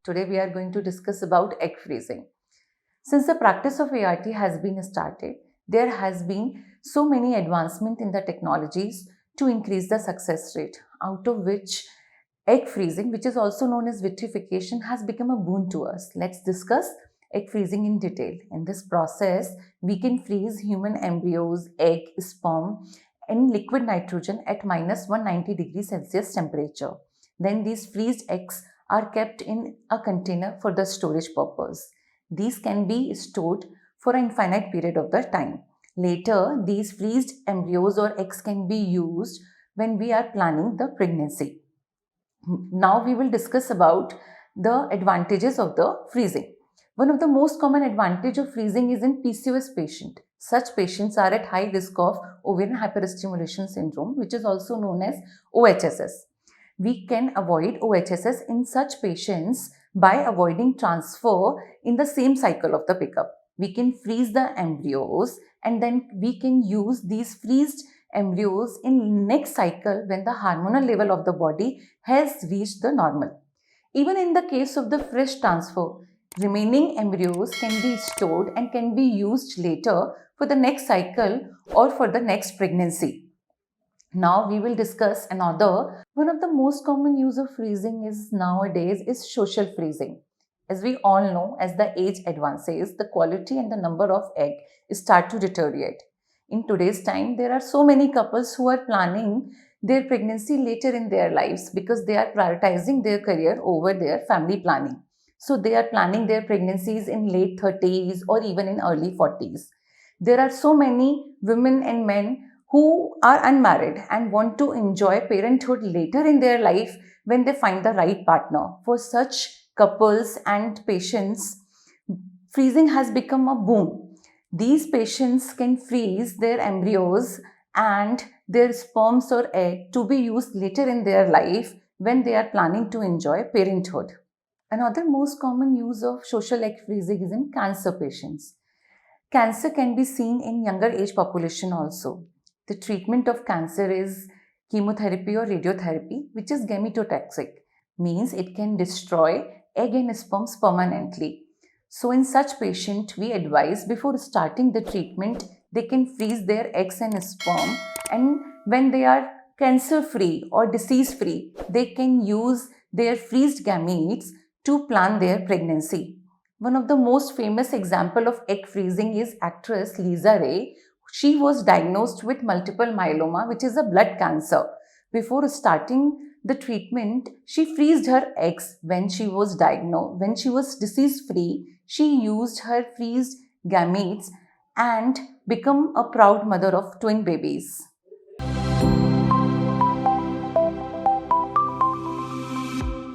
Today we are going to discuss about egg freezing. Since the practice of ART has been started, there has been so many advancements in the technologies to increase the success rate, out of which egg freezing, which is also known as vitrification, has become a boon to us. Let's discuss egg freezing in detail. In this process, we can freeze human embryos, egg, sperm in liquid nitrogen at minus 190 degrees Celsius temperature. Then these freezed eggs are kept in a container for the storage purpose. These can be stored for an infinite period of the time. Later, these freezed embryos or eggs can be used when we are planning the pregnancy. Now we will discuss about the advantages of the freezing. One of the most common advantage of freezing is in PCOS patient. Such patients are at high risk of ovarian hyperstimulation syndrome, which is also known as OHSS. We can avoid OHSS in such patients by avoiding transfer in the same cycle of the pickup. We can freeze the embryos and then we can use these freezed embryos in next cycle when the hormonal level of the body has reached the normal. Even in the case of the fresh transfer, remaining embryos can be stored and can be used later for the next cycle or for the next pregnancy. Now we will discuss another. One of the most common use of freezing is nowadays is social freezing. As we all know, as the age advances, the quality and the number of egg start to deteriorate. In today's time, there are so many couples who are planning their pregnancy later in their lives because they are prioritizing their career over their family planning. So they are planning their pregnancies in late 30s or even in early 40s. There are so many women and men who are unmarried and want to enjoy parenthood later in their life when they find the right partner. For such couples and patients, freezing has become a boon. These patients can freeze their embryos and their sperms or egg to be used later in their life when they are planning to enjoy parenthood. Another most common use of social egg freezing is in cancer patients. Cancer can be seen in younger age population also. The treatment of cancer is chemotherapy or radiotherapy, which is gametotoxic, means it can destroy egg and sperms permanently. So in such patient, we advise before starting the treatment, they can freeze their eggs and sperm, and when they are cancer free or disease free, they can use their freezed gametes to plan their pregnancy. One of the most famous example of egg freezing is actress Lisa Ray. She was diagnosed with multiple myeloma, which is a blood cancer. Before starting the treatment, she freezed her eggs when she was diagnosed. When she was disease free, she used her freezed gametes and become a proud mother of twin babies.